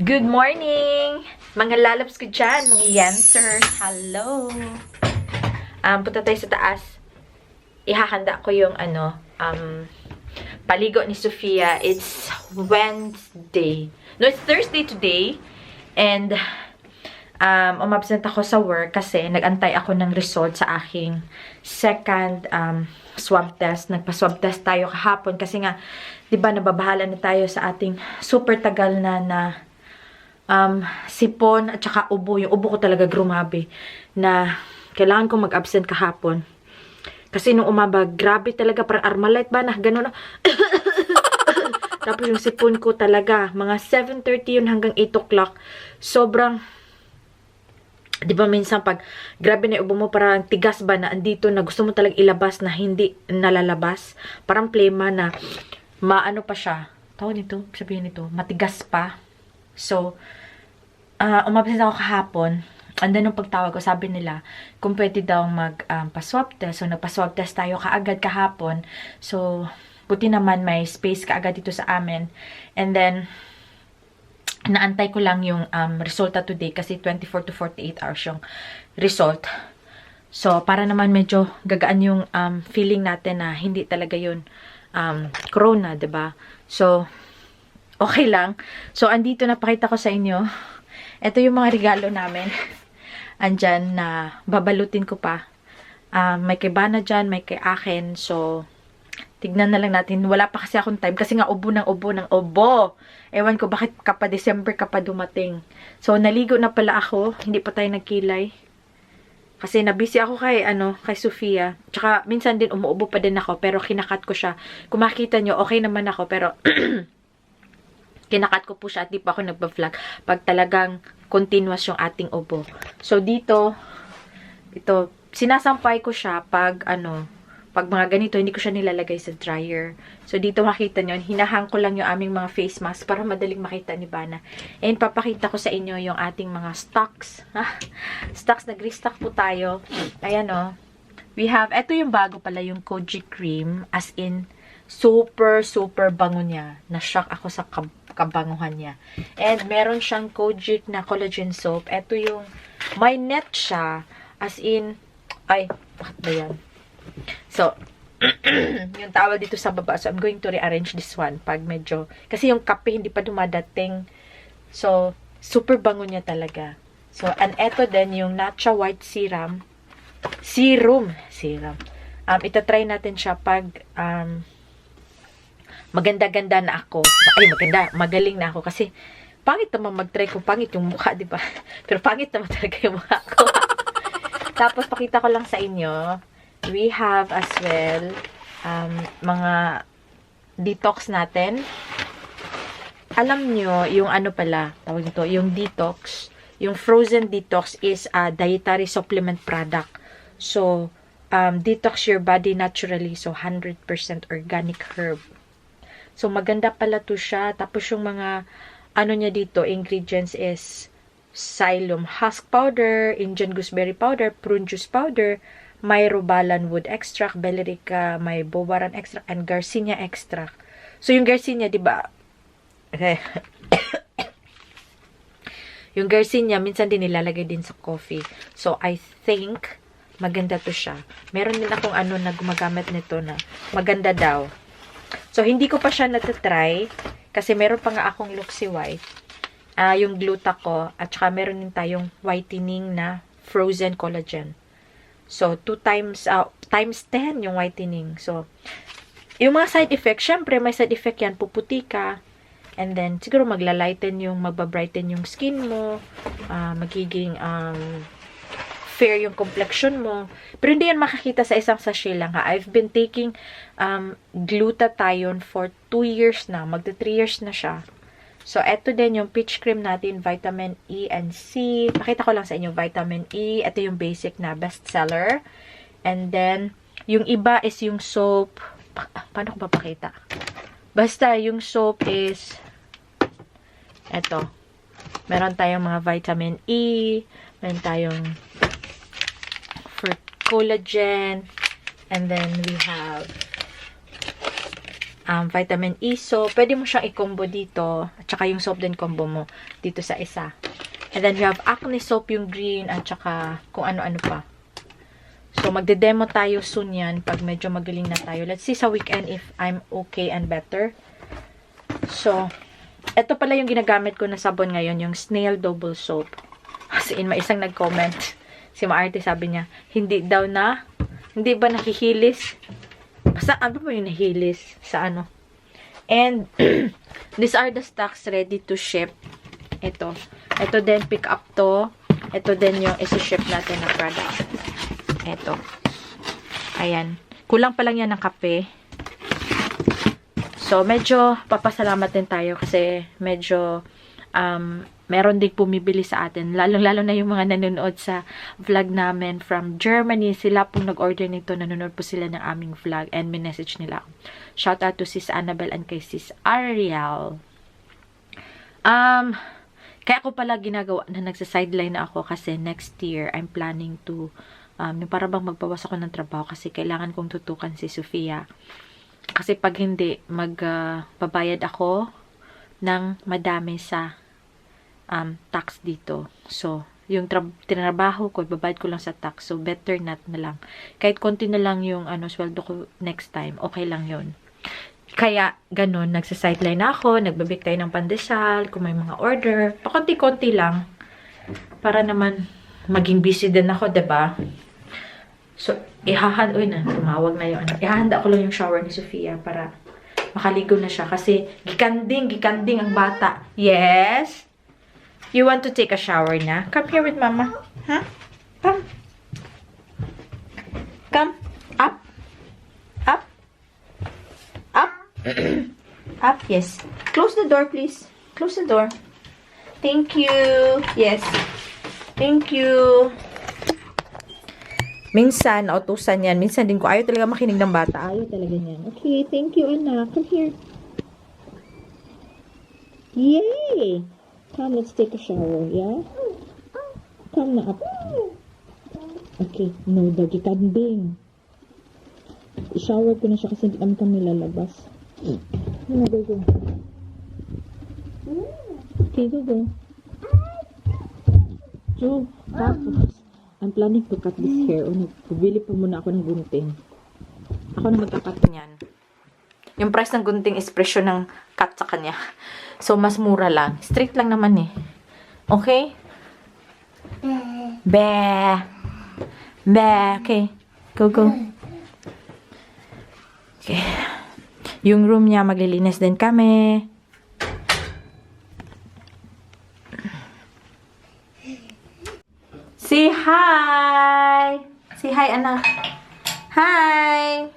Good morning! Mga lalabs ko dyan, mga yansers. Hello! Punta tayo sa taas. Ihahanda ko yung paligo ni Sofia. It's Wednesday. No, it's Thursday today. And umabsent ako sa work kasi nag-antay ako ng result sa aking second swab test. Nagpa-swab test tayo kahapon kasi nga, di ba, nababahala na tayo sa ating super tagal na sipon at saka ubo. Yung ubo ko talaga grumabe na kailangan kong mag-absent kahapon. Kasi nung umaba, grabe talaga, parang Armalite ba na gano'n. Tapos yung sipon ko talaga, mga 7:30 yun hanggang 8 o'clock. Sobrang, di ba minsan pag grabe na ubo mo, parang tigas ba na andito na gusto mo talagang ilabas na hindi nalalabas. Parang plema na maano pa siya. Tawag nito, sabihin nito, matigas pa. So, umabsent ako kahapon. And then, nung pagtawag ko, sabi nila, kung pwede daw pa-swab test. So, nagpa-swab test tayo kaagad kahapon. So, buti naman may space kaagad dito sa amin. And then, naantay ko lang yung resulta today kasi 24 to 48 hours yung result. So, para naman medyo gagaan yung feeling natin na hindi talaga yun corona, 'di ba? So, okay lang. So, andito na pakita ko sa inyo. Ito yung mga regalo namin. Andyan na babalutin ko pa. May kay Bana dyan, may kay akin. So, tignan na lang natin. Wala pa kasi akong time. Kasi nga ubo ng ubo. Ewan ko bakit kapa December ka pa dumating. So, naligo na pala ako. Hindi pa tayo nagkilay. Kasi nabisi ako kay Sofia. Tsaka minsan din umuubo pa din ako. Pero kinakat ko siya. Kung makita nyo, okay naman ako. Pero kinakat ko po siya at di pa ako nagpa-vlog. Pag talagang continuous yung ating ubo. So, ito, sinasampay ko siya pag mga ganito, hindi ko siya nilalagay sa dryer. So, dito makita nyo, hinahang ko lang yung aming mga face mask para madaling makita ni Bana. And, papakita ko sa inyo yung ating mga stocks. Stocks, nag-restock po tayo. Ayan we have, eto yung bago pala, yung Koji Cream. As in, super, super bango niya. Na-shock ako sa kabanguhan niya. And, meron siyang Kojic na collagen soap. Ito yung, may net siya. As in, bakit ba yan? So, yung tawag dito sa baba. So, I'm going to rearrange this one. Pag medyo, kasi yung kape hindi pa dumadating. So, super bango niya talaga. So, and eto din yung Natcha White Serum. Itatry natin siya pag, maganda-ganda na ako. Magaling na ako. Kasi, pangit naman mag-try kung pangit yung mukha, di ba? Pero pangit naman talaga yung mukha ko. Tapos, pakita ko lang sa inyo, we have as well, mga detox natin. Alam nyo, yung tawag nito, yung detox, yung frozen detox is a dietary supplement product. So, detox your body naturally. So, 100% organic herb. So, maganda pala to siya. Tapos, yung mga, niya dito, ingredients is psyllium husk powder, Indian gooseberry powder, prune juice powder, may robalan wood extract, bellerica, may bowaran extract, and garcinia extract. So, yung garcinia, di ba? Okay. Yung garcinia, minsan din nilalagay din sa coffee. So, I think, maganda to siya. Meron din akong na gumagamit nito na maganda daw. So, hindi ko pa siya natatry kasi meron pa nga akong Luxy White. Yung gluta ko at saka meron din tayong whitening na frozen collagen. So, 2 times 10 yung whitening. So, yung mga side effects, syempre may side effect yan, puputi ka. And then, siguro magbabrighten yung skin mo. Magiging fair yung complexion mo. Pero hindi yan makakita sa isang sachet lang ha. I've been taking glutathione for 2 years na. Magta 3 years na siya. So, eto din yung peach cream natin, vitamin E and C. Pakita ko lang sa inyo, vitamin E. Ito yung basic na bestseller. And then, yung iba is yung soap. Paano ko papakita? Basta, yung soap is eto. Meron tayong mga vitamin E. Meron tayong fruit collagen. And then, we have vitamin E soap. Pwede mo siyang i-combo dito. At saka yung soap din combo mo dito sa isa. And then, we have acne soap, yung green, at saka kung ano-ano pa. So, magde-demo tayo soon yan pag medyo magaling na tayo. Let's see sa weekend if I'm okay and better. So, ito pala yung ginagamit ko na sabon ngayon, yung Snail Double Soap. As in, may isang nag-comment. Si Maarte sabi niya, hindi ba nahihilis? Basta, ano ba yung nahihilis? Sa ano? And, these are the stocks ready to ship. Ito. Ito din, pick up to. Ito din yung isi-ship natin na product. Ito. Ayan. Kulang pa lang yan ng kape. So, medyo papasalamat din tayo kasi medyo meron din pumibili sa atin. Lalo na yung mga nanonood sa vlog namin from Germany. Sila pong nag-order nito. Nanonood po sila ng aming vlog and minessage nila. Shout out to Sis Annabelle and kay Sis Ariel. Kaya ako pala ginagawa na nagsa-sideline na ako kasi next year I'm planning to yung para bang magbawas ako ng trabaho kasi kailangan kong tutukan si Sofia. Kasi pag hindi, magbabayad ako ng madami sa tax dito. So, yung tinrabaho ko, babayad ko lang sa tax. So, better not na lang. Kahit konti na lang yung sweldo ko next time, okay lang yun. Kaya, ganun, nagsa-sideline na ako, nagbabik tayo ng pandesal, kung may mga order, pakonti-konti lang, para naman maging busy din ako, diba? So, tumawag na yung ihahanda ko lang yung shower ni Sofia para makaligo na siya, kasi gikanding ang bata. Yes? You want to take a shower na? Come here with mama. Huh? Come. Come. Up. Up. Up. Up, yes. Close the door, please. Close the door. Thank you. Yes. Thank you. Minsan, nautusan yan. Minsan din ko, ayaw talaga makinig ng bata. Ayaw talaga yan. Okay, thank you, anak. Come here. Yay! Come, let's take a shower, yeah? Come na up. Okay, no, dagi kanding. I-shower ko na siya kasi hindi kami lalabas. Go, go. Okay, go. So, tapos, I'm planning to cut this hair. Bibili pa muna ako ng gunting. Ako na magkakat niyan. Yung price ng gunting is presyo ng cut sa kanya. So, mas mura lang. Straight lang naman eh. Okay? Be. Okay. Go. Okay. Yung room niya, maglilinis din kami. Say hi! Say hi, anak. Hi!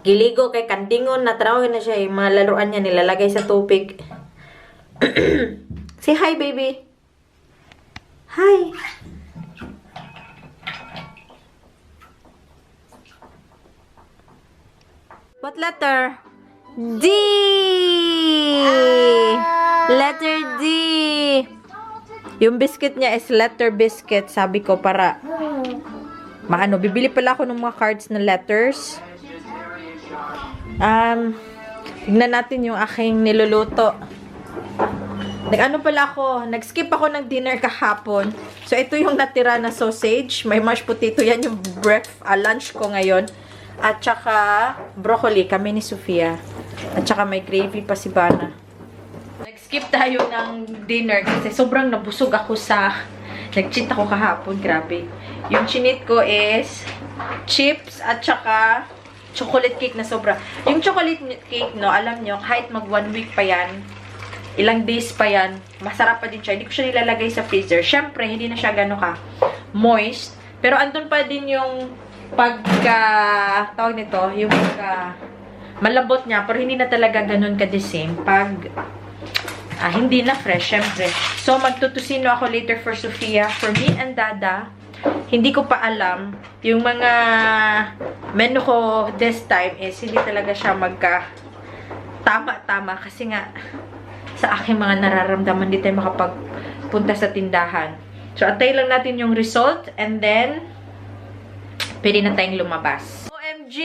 Giligo kay Kandingon, natrawin na siya. Yung mga laruan niya nilalagay sa tubig. Say hi, baby. Hi. What letter? D! Letter D! Yung biscuit niya is letter biscuit. Sabi ko para bibili pala ako ng mga cards na letters. Tignan natin yung aking niluluto. Nag-skip ako ng dinner kahapon. So, ito yung natira na sausage. May mashed potato. Yan yung lunch ko ngayon. At saka, broccoli. Kami ni Sofia. At saka may gravy pa si Bana. Nag-skip tayo ng dinner kasi sobrang nabusog ako nag-cheat ako kahapon. Grabe. Yung chinit ko is chips at saka chocolate cake na sobra. Yung chocolate cake, alam nyo, kahit mag 1 week pa yan, ilang days pa yan, masarap pa din siya. Hindi ko siya nilalagay sa freezer. Syempre, hindi na siya gano'n ka moist. Pero andun pa din yung tawag nito, yung malambot niya, pero hindi na talaga gano'n ka the same pag hindi na fresh, syempre. So, magtutusino ako later for Sofia. For me and Dada, hindi ko pa alam. Yung mga menu ko this time is hindi talaga siya tama-tama. Kasi nga, sa aking mga nararamdaman. Hindi tayo makapagpunta sa tindahan. So, antay lang natin yung result and then, pwede na tayong lumabas. OMG!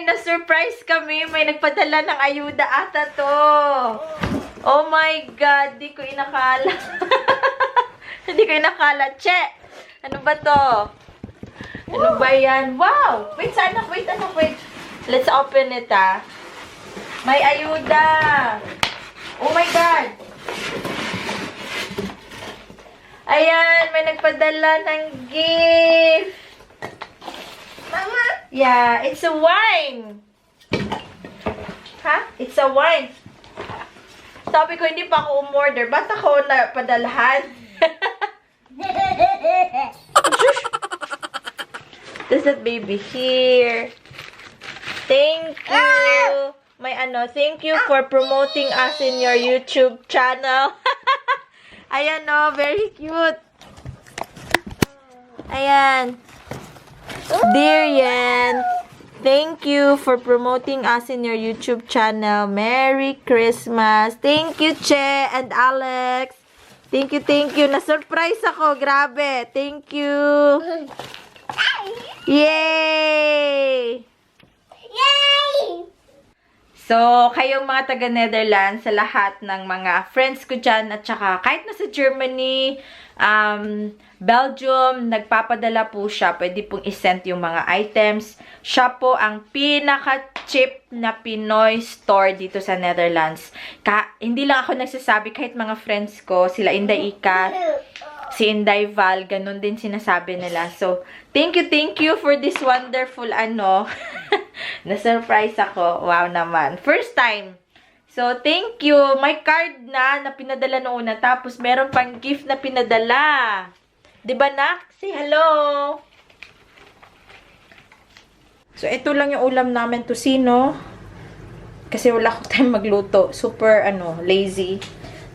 Na-surprise kami! May nagpadala ng ayuda ata to! Oh my God! Di ko inakala. Hindi ko inakala. Che! Ano ba to? Ano ba yan? Wow! Wait, anak. Wait. Let's open it, ah. May ayuda! Oh my God! Ayan! May nagpadala ng gift! Mama? Yeah, it's a wine! Ha? It's a wine! Sabi ko, hindi pa ako umorder. Ba't ako na padalahan? There's that baby here. Thank you. May thank you for promoting us in your YouTube channel. Ayan very cute. Ayan. Dear Yan, thank you for promoting us in your YouTube channel. Merry Christmas. Thank you, Che and Alex. Thank you. Na-surprise ako. Grabe. Thank you. Yay! So, kayong mga taga-Netherlands, sa lahat ng mga friends ko dyan, at saka kahit nasa Germany, Belgium, nagpapadala po siya. Pwede pong isend yung mga items. Siya po ang pinaka-cheap na Pinoy store dito sa Netherlands. Hindi lang ako nagsasabi, kahit mga friends ko, sila Inday Ika, si Inday Val, ganun din sinasabi nila. So, thank you for this wonderful na-surprise ako. Wow naman. First time. So, thank you. May card na pinadala noon na. Tapos, meron pang gift na pinadala. Diba, nak? Say hello! So, ito lang yung ulam namin, tusino. Kasi wala ko time magluto. Super, lazy.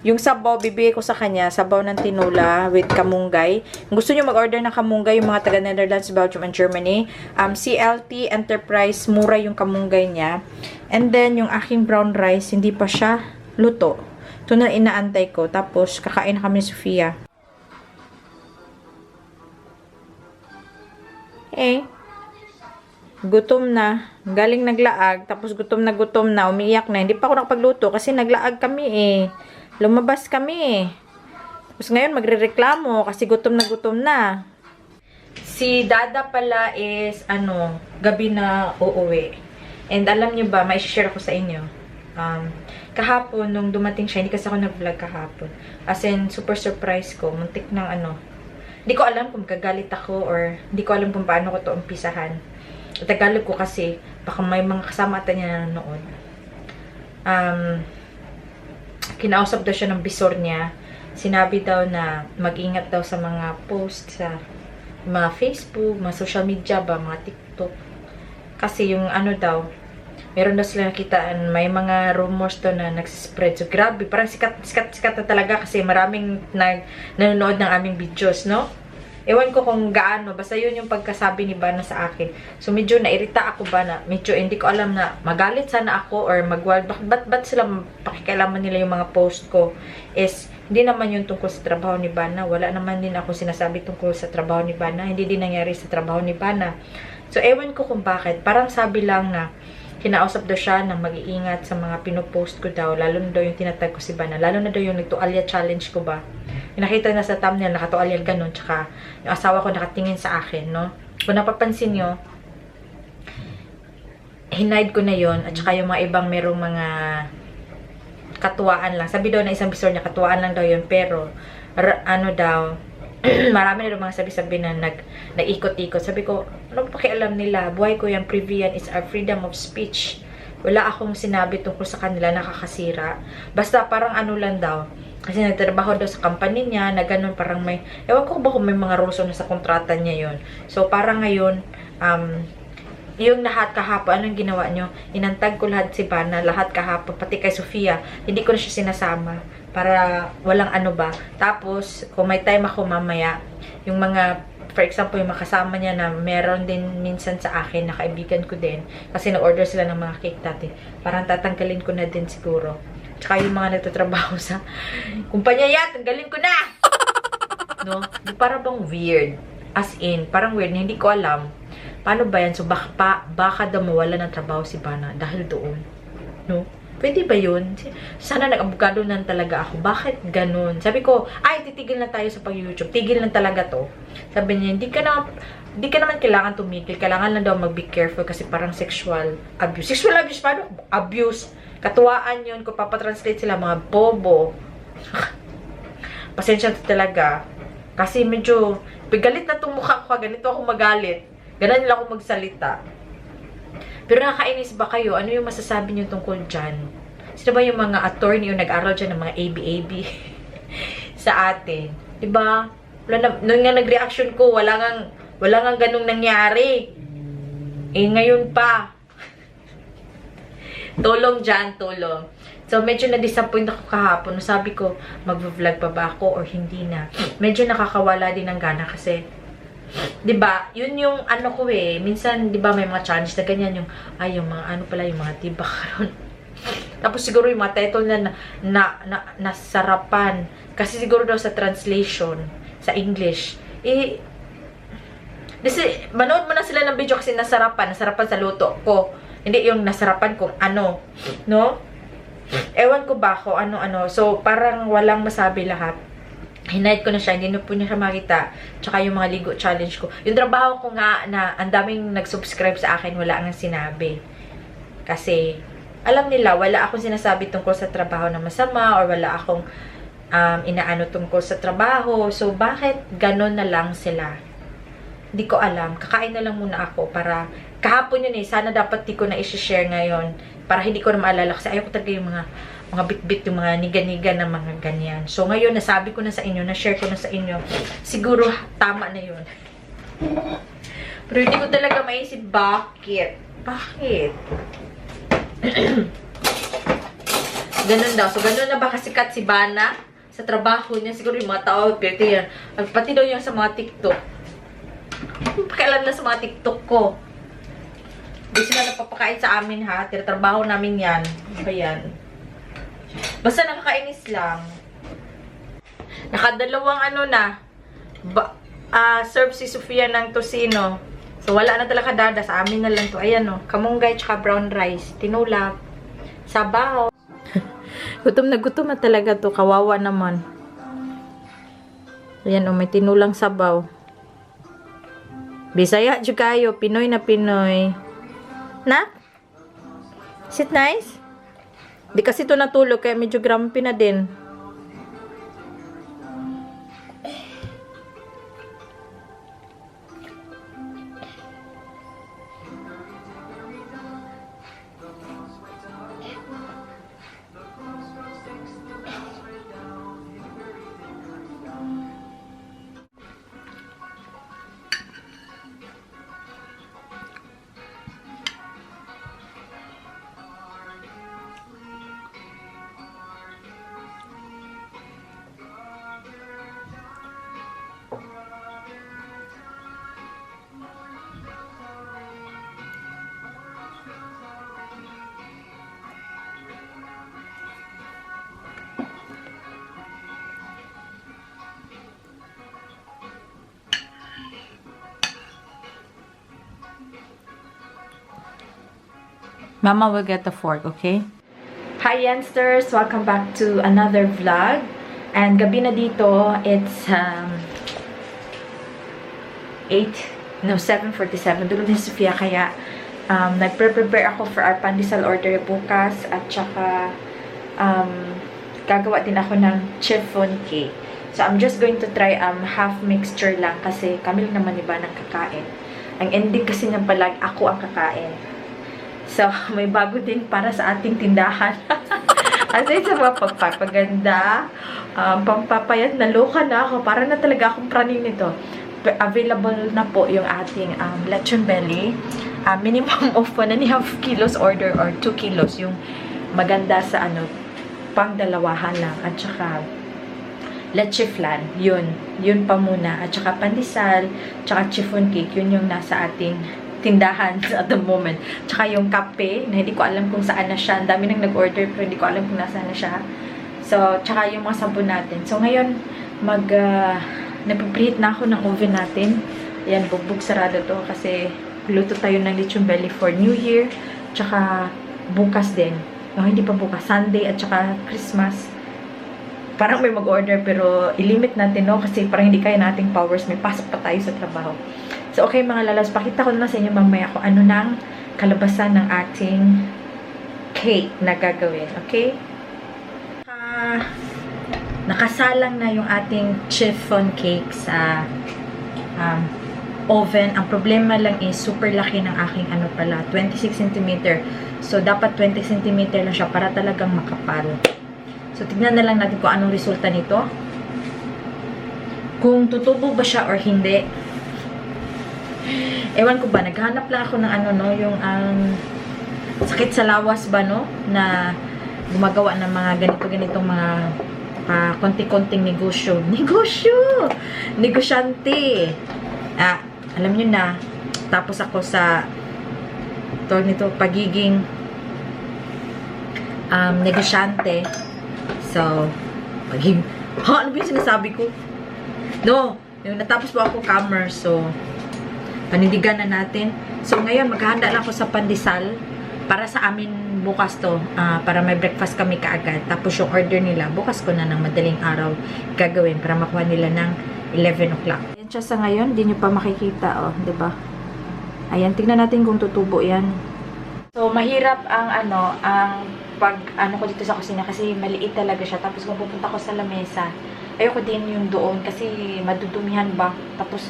Yung sabaw, bibigay ko sa kanya, sabaw ng tinola with kamunggay. Kung gusto nyo mag-order ng kamunggay, yung mga taga-Netherlands, Belgium, and Germany, CLT Enterprise, mura yung kamunggay niya. And then, yung aking brown rice, hindi pa siya luto. Ito na inaantay ko. Tapos, kakain na kami ni Sofia. Gutom na. Galing naglaag. Tapos, gutom na. Umiiyak na. Hindi pa ako nakapagluto kasi naglaag kami Lumabas kami Tapos ngayon magrereklamo kasi gutom na. Si Dada pala is gabi na uuwi. And alam nyo ba, may share ako sa inyo. Kahapon nung dumating siya, hindi kasi ako nag-vlog kahapon. As in, super surprise ko. Muntik ng hindi ko alam kung kagalit ako or hindi ko alam kung paano ko to umpisahan. Tagalog ko kasi baka may mga kasama ata niya nanonood. Kinausap daw siya ng bisor niya. Sinabi daw na mag-ingat daw sa mga post sa mga Facebook, mga social media ba, mga TikTok. Kasi yung daw, meron daw sila nakitaan, may mga rumors daw na nagsispread. So grabe, parang sikat na talaga kasi maraming nanonood ng aming videos, no? Ewan ko kung gaano, basta yun yung pagkasabi ni Bana sa akin. So, medyo nairita ako ba na, medyo hindi ko alam na magalit sana ako or magwal, ba't sila pakikialaman nila yung mga post ko is, hindi naman yung tungkol sa trabaho ni Bana. Wala naman din ako sinasabi tungkol sa trabaho ni Bana. Hindi din nangyari sa trabaho ni Bana. So, ewan ko kung bakit. Parang sabi lang na, kinausap daw siya ng mag-iingat sa mga pinopost ko daw, lalo na daw yung tinatag ko si Bana, lalo na daw yung nagtualya challenge ko ba. Yung nakita na sa thumbnail, nakatualya ganun, tsaka yung asawa ko nakatingin sa akin, no? Kung napapansin nyo, hinide ko na yon at tsaka yung mga ibang merong mga katuwaan lang. Sabi daw na isang bisor niya, katuwaan lang daw yun, pero daw, marami na mga sabi-sabi na nag-ikot-ikot. Sabi ko, ano pakialam nila? Buhay ko yan, privy yan, is our freedom of speech. Wala akong sinabi tungkol sa kanila, nakakasira. Basta parang lang daw. Kasi nagtrabaho daw sa company niya, na ganun parang may, ewan ko ba kung may mga rules na sa kontrata niya yon. So parang ngayon, yung lahat kahapon, anong ginawa nyo? Inantag ko lahat si Bana, lahat kahapon, pati kay Sofia. Hindi ko na siya sinasama para walang Tapos, kung may time ako mamaya, yung mga, for example, yung makasama niya na meron din minsan sa akin, na kaibigan ko din, kasi nag-order sila ng mga cake dati. Parang tatanggalin ko na din siguro. tsaka yung mga nagtatrabaho sa kumpanya yan, tanggalin ko na! No? Para bang weird. As in, parang weird na hindi ko alam. Paano ba yan? So, baka daw mawala ng trabaho si Bana dahil doon. No? Pwede ba yun? Sana nag-abogado na talaga ako. Bakit ganun? Sabi ko, ay, titigil na tayo sa pag-YouTube. Tigil na talaga to. Sabi niya, hindi ka naman kailangan tumigil. Kailangan lang daw mag-be careful kasi parang sexual abuse. Sexual abuse, paano? Abuse. Katuwaan yun. Kung papatranslate sila, mga bobo. Pasensya talaga. Kasi medyo, galit na itong mukha ko. Ganito ako magalit. Ganun lang ako magsalita. Pero nakakainis ba kayo? Ano yung masasabi niyo tungkol dyan? Sino ba yung mga attorney yung nag-aral dyan ng mga ABAB sa atin? Diba? Nung nga nag-reaction ko, wala nga ganung nangyari. Eh, ngayon pa. Tulong dyan, tulong. So, medyo na-disappoint ako kahapon. Sabi ko, mag-vlog pa ba ako or hindi na? Medyo nakakawala din ng gana kasi 'di ba? Yun yung ano ko eh. Minsan 'di ba may mga challenge na ganyan yung yung mga ano pala yung mga tiba karon. Tapos siguro yung mga title na nasarapan kasi siguro daw sa translation sa English. Kasi manood mo na sila ng video kasi nasarapan sa luto ko. Hindi yung nasarapan kung ano, no? Ewan ko ba ko ano. So parang walang masabi lahat. Hinahid ko na siya, hindi na po niya siya makita. Tsaka yung mga ligo challenge ko. Yung trabaho ko nga na ang daming nag-subscribe sa akin, wala ang sinabi. Kasi, alam nila, wala akong sinasabi tungkol sa trabaho na masama or wala akong inaano tungkol sa trabaho. So, bakit ganon na lang sila? Hindi ko alam. Kakain na lang muna ako para, kahapon yun eh, sana dapat di ko na i-share ngayon para hindi ko na maalala kasi ayaw ko talaga yung mga bit-bit, yung mga niga-niga na mga ganyan. So, ngayon, nasabi ko na sa inyo, na-share ko na sa inyo. Siguro, tama na yun. Pero hindi ko talaga maisip, bakit? Bakit? Ganun daw. So, ganun na ba kasikat si Bana sa trabaho niya? Siguro yung mga tao, pero yan. Pati daw yung sa mga TikTok. Pakailan na sa mga TikTok ko. Hindi sila napapakain sa amin, ha? Tiratrabaho namin yan. Ano ba yan? Basta nakakainis lang. Nakadalawang ano na. Serve si Sofia ng tosino. So, wala na talaga dada. Sa amin na lang to. Ayan o. Kamunggay tsaka brown rice. Tinulak. Sabaw. Gutom na talaga to. Kawawa naman. Ayan o. May tinulang sabaw. Bisaya dyan kayo. Pinoy na Pinoy. Na? Is it nice? Di kasi ito natulog, kaya medyo grumpy na din. Mama will get the fork, okay? Hi, Yensters! Welcome back to another vlog. And gabi na dito, it's 7:47. Tulog ni Sofia, kaya nagpre-prepare ako for our pandesal order bukas. At saka, gagawa din ako ng chiffon cake. So, I'm just going to try half mixture lang kasi kami lang naman iba ng kakain. Ang ending kasi ng palag, ako ang kakain. So, may bago din para sa ating tindahan. Kasi sa mga pagpapaganda, pampapayat, naloka na ako. Para na talaga akong praning nito. Available na po yung ating lechon belly. Minimum of 1.5 kilos order or 2 kilos. Yung maganda sa pang dalawahan lang. At saka, leche flan. Yun pa muna. At saka pandesal, tsaka chiffon cake. Yun yung nasa ating tindahan at the moment. Tsaka yung kape, na hindi ko alam kung saan na siya. Ang dami nang nag-order pero hindi ko alam kung nasaan na siya. So, tsaka yung mga sabon natin. So, ngayon, nagpipreheat na ako ng oven natin. Ayan, bugbog sarado to kasi luto tayo ng lechon belly for New Year. Tsaka bukas din. No, hindi pa bukas. Sunday at tsaka Christmas. Parang may mag-order pero ilimit natin, no? Kasi parang hindi kaya nating powers. May pasok pa tayo sa trabaho. So, okay mga lalas. Pakita ko na sa inyo mamaya kung ano nang kalabasan ng ating cake na gagawin. Okay? Nakasalang na yung ating chiffon cake sa oven. Ang problema lang is super laki ng aking 26 cm. So, dapat 20 cm lang siya para talagang makapal. So, tignan na lang natin kung anong resulta nito. Kung tutubo ba siya or hindi. Ewan ko ba, naghanap lang ako ng yung sakit sa lawas ba, no? Na gumagawa ng mga ganito-ganitong mga konti-konting negosyo. Negosyante. Alam nyo na, tapos ako sa pagiging negosyante. So, ano ba yung sinasabi ko? No, yung natapos po ako commerce. So, panindigan na natin. So, ngayon, maghahanda lang ako sa pandesal para sa amin bukas to. Para may breakfast kami kaagad. Tapos yung order nila, bukas ko na ng madaling araw gagawin para makuha nila ng 11 o'clock. Ayan siya sa ngayon. Hindi nyo pa makikita, oh. Diba? Ayan, tignan natin kung tutubo yan. So, mahirap ang ko dito sa kusina kasi maliit talaga siya. Tapos kung pupunta ko sa lamesa, ayoko din yung doon kasi madudumihan ba. Tapos,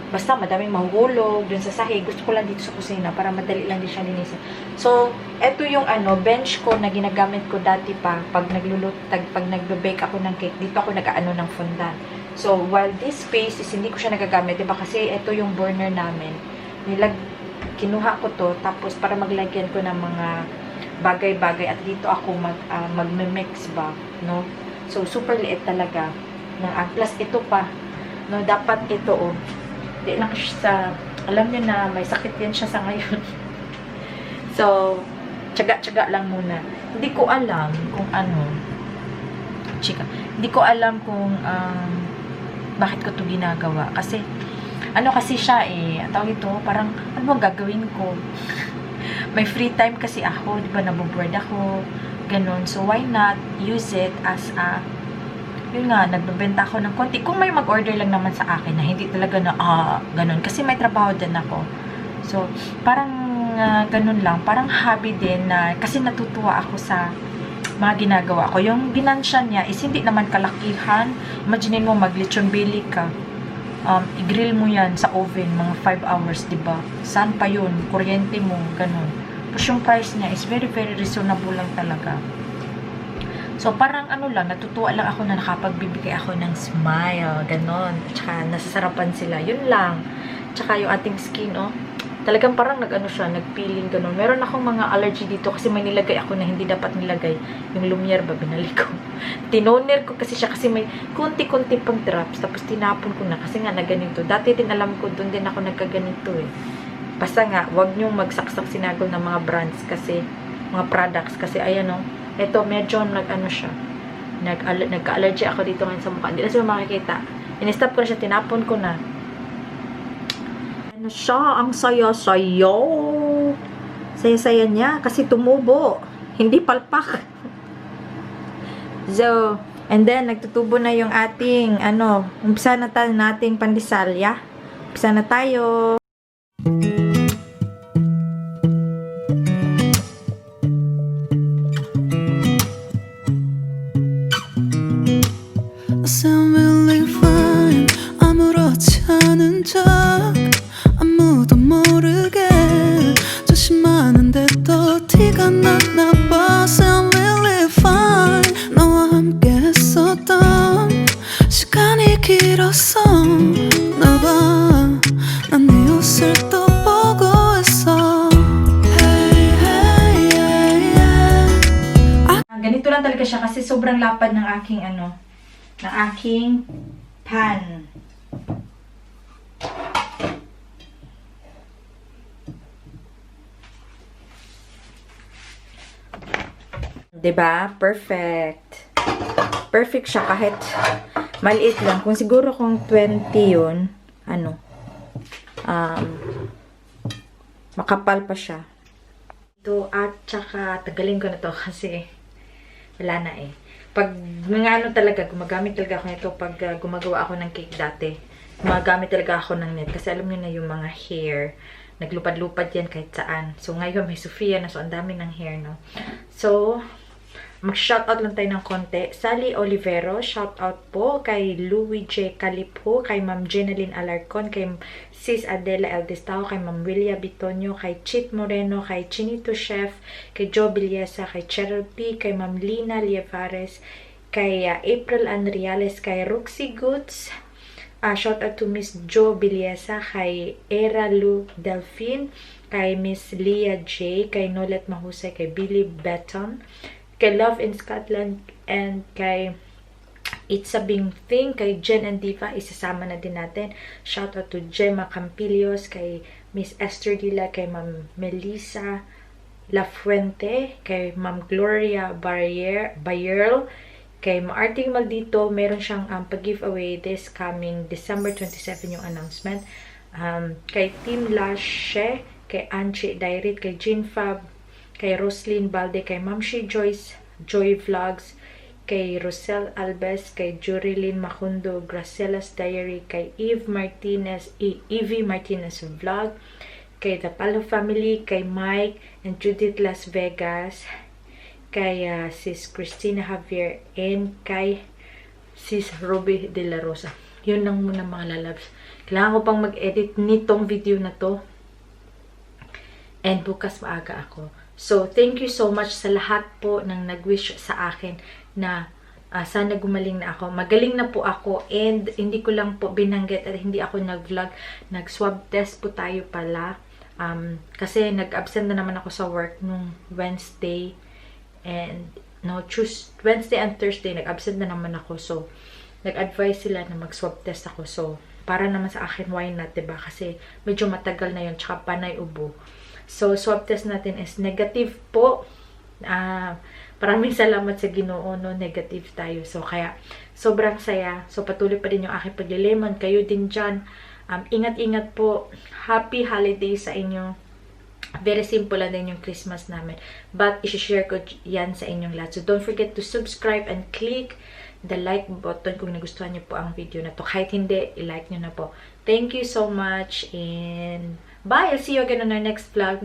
basta madaming mahulog dun sa sahig. Gusto ko lang dito sa kusina para madali lang din siya linisin. So, eto yung bench ko na ginagamit ko dati pa pag nagbe-bake ako ng cake. Dito ako nag-aano ng fondant. So, while this space is hindi ko siya nagagamit, diba? Kasi eto yung burner namin. Kinuha ko to tapos para maglagyan ko ng mga bagay-bagay at dito ako magme-mix ba, no? So, super liit talaga. Plus, ito pa, no? Dapat ito, oh. Di lang siya alam niyo na may sakit yan siya sa ngayon. So, tiyaga-tiyaga lang muna. Hindi ko alam kung hindi ko alam kung bakit ko to ginagawa. Kasi, kasi siya ang tawag ito, parang, ano bang gagawin ko? May free time kasi ako, di ba, naboboard ako, ganun. So, why not use it as yun nga, nagbebenta ako ng konti. Kung may mag-order lang naman sa akin na hindi talaga na, ganun. Kasi may trabaho din ako. So, parang ganun lang. Parang hobby din na, kasi natutuwa ako sa mga ginagawa ko. Yung ginansya niya is hindi naman kalakihan. Imagine mo, mag-lechon belly ka. I-grill mo yan sa oven, mga 5 hours, diba? Saan pa yun? Kuryente mo, ganun. Tapos yung price niya is very, very reasonable lang talaga. So, parang natutuwa lang ako na nakapagbibigay ako ng smile, ganon. Tsaka, nasasarapan sila. Yun lang. Tsaka, yung ating skin, talagang parang nag-peeling, ganon. Meron akong mga allergy dito kasi may nilagay ako na hindi dapat nilagay. Yung Lumiere ba, binalik ko. Tinoner ko kasi siya kasi may kunti-kunti pang drops. Tapos, tinapon ko na kasi nga na ganito. Dati din alam ko, doon din ako nagkaganito Basta nga, wag niyong magsaksak sinagol ng mga brands kasi, mga products kasi, ayan ito, medyo siya. Nagka-allergy ako dito ngayon sa mukha. Hindi na siya makikita. In-stop ko na siya, tinapon ko na. Siya, ang saya-sayo. Saya-saya niya kasi tumubo. Hindi palpak. So, and then, nagtutubo na yung ating, umpisa na tayo nating pandisalya. Umpisa na tayo. 아무도 모르게 조심하는데 또 티가 났나 봐. Sound really fine. 너와 함께 했었던 시간이 길었어. 나봐, 난 네 옷을 또 보고 있어. Hey, hey, yeah, yeah. Ganito lang talaga siya kasi sobrang lapad ng aking ng aking pan. 'Diba? Perfect. Perfect siya kahit maliit lang. Kung siguro kung 20 yun, makapal pa siya. Ito, at saka, tagalin ko na to kasi wala na eh. Pag talaga, gumagamit talaga ako nito pag gumagawa ako ng cake dati. Gumagamit talaga ako ng net kasi alam niyo na yung mga hair, naglupad-lupad yan kahit saan. So, ngayon may Sophia na, so ang dami ng hair, no? So, mag-shoutout lang tayo ng konti. Sally Olivero, shoutout po kay Louis J. Calipo, kay Ma'am Jenaline Alarcon, kay Sis Adela Eldestao, kay Ma'am Willia Bitonio, kay Chit Moreno, kay Chinito Chef, kay Joe Villesa, kay Cheryl P, kay Ma'am Lina Lievares, kay April Anriales, kay Roxy Goods. Shoutout to Miss Joe Villesa, kay Era Lu Delphine, kay Miss Leah J, kay Nolet Mahusay, kay Billy Betton, kay Love in Scotland, and kay It's a Bing Thing, kay Jen and Diva, isasama na din natin. Shout out to Gemma Campilios, kay Miss Esther Dila, kay Ma'am Melissa Lafuente, kay Ma'am Gloria Bayerl, kay Maarting Maldito. Meron siyang pag-giveaway this coming December 27 yung announcement. Kay Team Lashe, kay Anchi Dairit, kay Jean Fab, kay Roslyn Balde, kay Ma'am She Joyce, Joy Vlogs, kay Rosel Albes, kay Jurilyn Macundo, Graciela's Diary, kay Evie Martinez Vlog, kay The Palo Family, kay Mike and Judith Las Vegas, kay Sis Christina Javier, and kay Sis Ruby De La Rosa. Yun lang muna mga lalabs. Kailangan ko pang mag-edit nitong video na to. And bukas maaga ako. So, thank you so much sa lahat po ng nag-wish sa akin na sana gumaling na ako. Magaling na po ako and hindi ko lang po binanggit at hindi ako nag-vlog. Nag-swab test po tayo pala. Kasi nag-absent na naman ako sa work nung Wednesday and Wednesday and Thursday nag-absent na naman ako. So, nag-advise sila na mag-swab test ako. So, para naman sa akin, why not, diba? Kasi medyo matagal na yun, tsaka panay ubo. So, swab test natin is negative po. Maraming salamat sa Ginoo, no? Negative tayo. So, kaya, sobrang saya. So, patuloy pa din yung aking paglilemon. Kayo din dyan. Ingat-ingat po. Happy holiday sa inyo. Very simple lang din yung Christmas namin. But, isi-share ko yan sa inyong lahat. So, don't forget to subscribe and click the like button kung nagustuhan nyo po ang video na to. Kahit hindi, i-like nyo na po. Thank you so much and bye! I'll see you again on our next vlog.